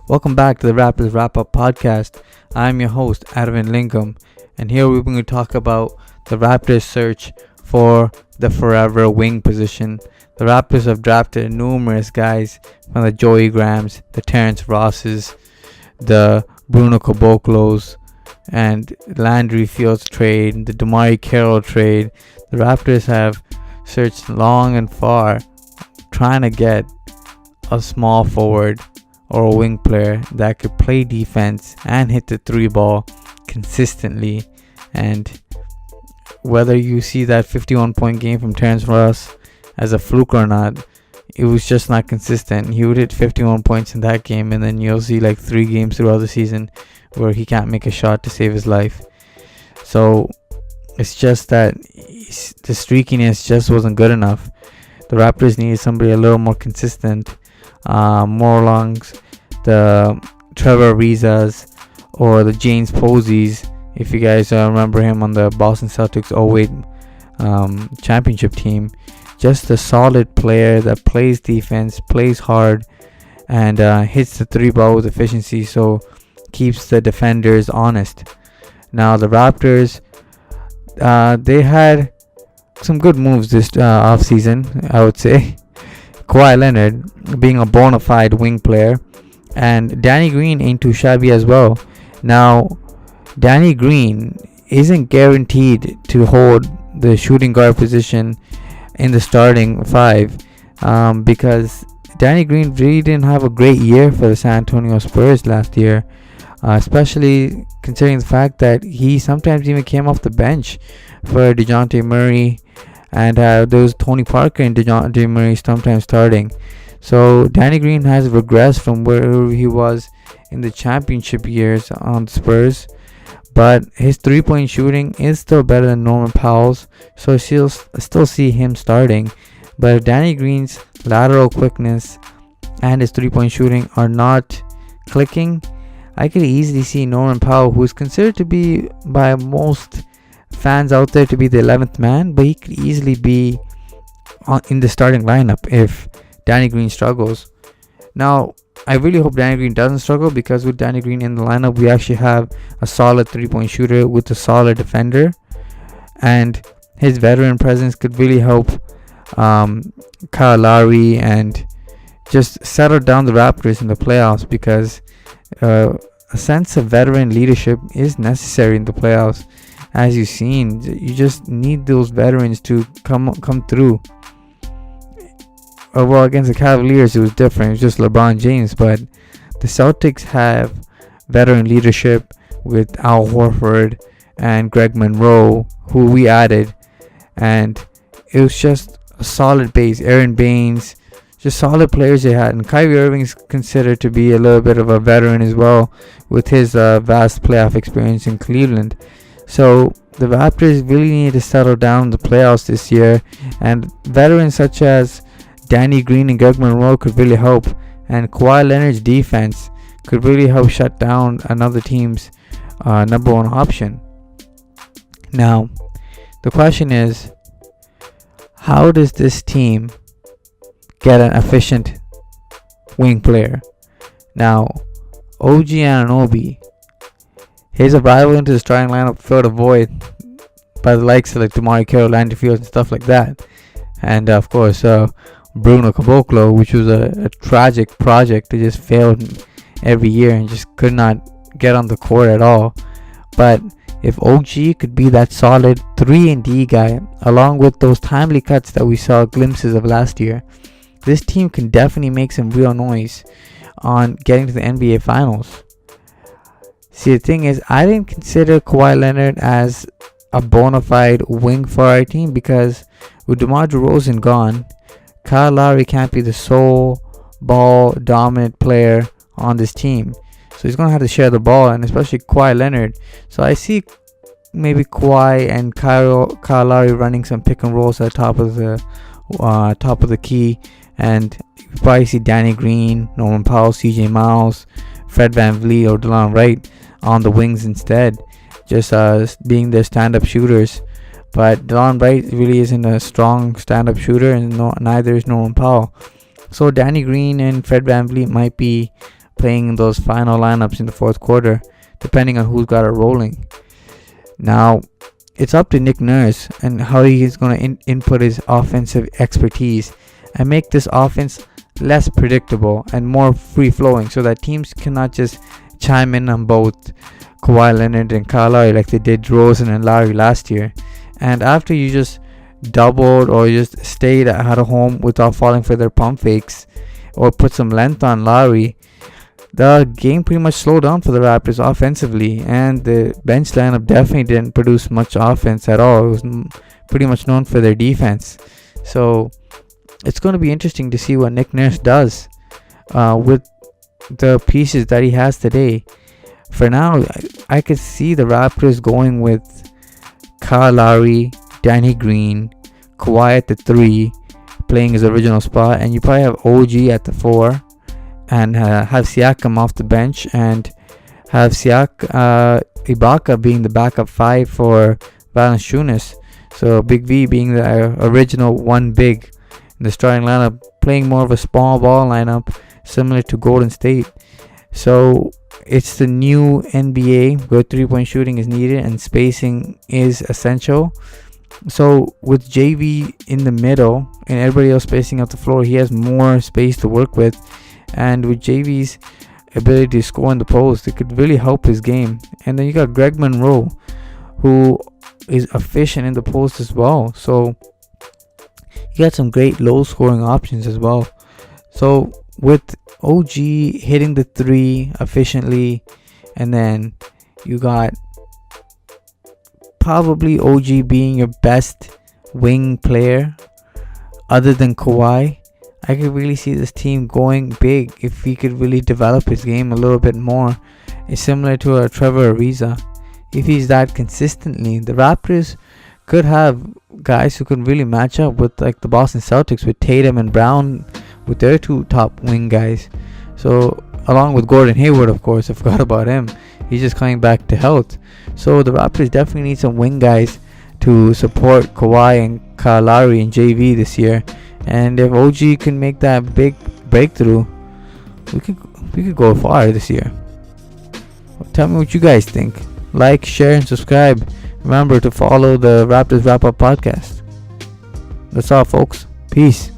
Welcome back to the Raptors Wrap-Up podcast. I'm your host, Arvind Lingam, and here we're going to talk about the Raptors' search for the forever wing position. The Raptors have drafted numerous guys, from the Joey Grahams, the Terrence Rosses, the Bruno Caboclos, and Landry Fields trade, the Damari Carroll trade. The Raptors have searched long and far, trying to get a small forward or a wing player that could play defense and hit the three ball consistently. And whether you see that 51-point game from Terrence Ross as a fluke or not, it was just not consistent. He would hit 51 points in that game, and then you'll see like 3 games throughout the season where he can't make a shot to save his life. So it's just that the streakiness just wasn't good enough. The Raptors needed somebody a little more consistent, more along the Trevor Arizas or the James Posies, if you guys remember him on the Boston Celtics 08 championship team. Just a solid player that plays defense, plays hard, and hits the three ball with efficiency, so keeps the defenders honest. Now the Raptors, they had some good moves this offseason, I would say. Kawhi Leonard being a bona fide wing player, and Danny Green ain't too shabby as well. Now, Danny Green isn't guaranteed to hold the shooting guard position in the starting 5 because Danny Green really didn't have a great year for the San Antonio Spurs last year, especially considering the fact that he sometimes even came off the bench for DeJounte Murray, and there was Tony Parker and DeJounte Murray sometimes starting. So Danny Green has regressed from where he was in the championship years on the Spurs, but his 3-point shooting is still better than Norman Powell's, so I still see him starting. But if Danny Green's lateral quickness and his 3-point shooting are not clicking, I could easily see Norman Powell, who is considered to be by most fans out there to be the 11th man, but he could easily be in the starting lineup if Danny Green struggles. Now, I really hope Danny Green doesn't struggle, because with Danny Green in the lineup, we actually have a solid 3-point shooter with a solid defender, and his veteran presence could really help Kyle Lowry and just settle down the Raptors in the playoffs, because a sense of veteran leadership is necessary in the playoffs. As you've seen, you just need those veterans to come through. Well, against the Cavaliers, it was different. It was just LeBron James. But the Celtics have veteran leadership with Al Horford and Greg Monroe, who we added. And it was just a solid base. Aaron Baines, just solid players they had. And Kyrie Irving is considered to be a little bit of a veteran as well, with his vast playoff experience in Cleveland. So the Raptors really need to settle down in the playoffs this year. And veterans such as Danny Green and Greg Monroe could really help, and Kawhi Leonard's defense could really help shut down another team's number 1 option. Now, the question is, how does this team get an efficient wing player? Now, OG Anunoby, his arrival into the starting lineup filled a void by the likes of like Damari Carroll, Landry Fields, and stuff like that, and of course Bruno Caboclo, which was a tragic project. They just failed every year and just could not get on the court at all. But if OG could be that solid 3-and-D guy, along with those timely cuts that we saw glimpses of last year, this team can definitely make some real noise on getting to the NBA Finals. See, the thing is, I didn't consider Kawhi Leonard as a bona fide wing for our team, because with DeMar DeRozan gone, Kyle Lowry can't be the sole ball dominant player on this team. So he's going to have to share the ball, and especially Kawhi Leonard. So I see maybe Kawhi and Kyle Lowry running some pick and rolls at the top of the key. And you probably see Danny Green, Norman Powell, CJ Miles, Fred VanVleet, or DeLon Wright on the wings instead, just being their stand-up shooters. But DeLon Wright really isn't a strong stand-up shooter, and neither is Norman Powell. So Danny Green and Fred VanVleet might be playing those final lineups in the fourth quarter, depending on who's got it rolling. Now, it's up to Nick Nurse and how he's going to input his offensive expertise and make this offense less predictable and more free-flowing, so that teams cannot just chime in on both Kawhi Leonard and Kyle Lowry like they did Rosen and Lowry last year. And after you just doubled or just stayed at home without falling for their pump fakes or put some length on Lowry, the game pretty much slowed down for the Raptors offensively, and the bench lineup definitely didn't produce much offense at all. It was pretty much known for their defense. So it's going to be interesting to see what Nick Nurse does with the pieces that he has today. For now, I could see the Raptors going with Kyle Lowry, Danny Green, Kawhi at the 3, playing his original spot, and you probably have OG at the 4, and have Siakam off the bench, and have Ibaka being the backup 5 for Valanciunas. So Big V being the original one big in the starting lineup, playing more of a small ball lineup similar to Golden State. So it's the new NBA where 3-point shooting is needed and spacing is essential. So with JV in the middle and everybody else spacing out the floor, he has more space to work with. And with JV's ability to score in the post, it could really help his game. And then you got Greg Monroe, who is efficient in the post as well. So you got some great low scoring options as well. So with OG hitting the 3 efficiently, and then you got probably OG being your best wing player other than Kawhi, I could really see this team going big if he could really develop his game a little bit more. It's similar to a Trevor Ariza. If he's that consistently, the Raptors could have guys who can really match up with like the Boston Celtics with Tatum and Brown, with their 2 top wing guys. So along with Gordon Hayward, of course, I forgot about him. He's just coming back to health. So the Raptors definitely need some wing guys to support Kawhi and Kyle Lowry and JV this year. And if OG can make that big breakthrough, we could go far this year. Tell me what you guys think. Like, share, and subscribe. Remember to follow the Raptors Wrap Up podcast. That's all, folks. Peace.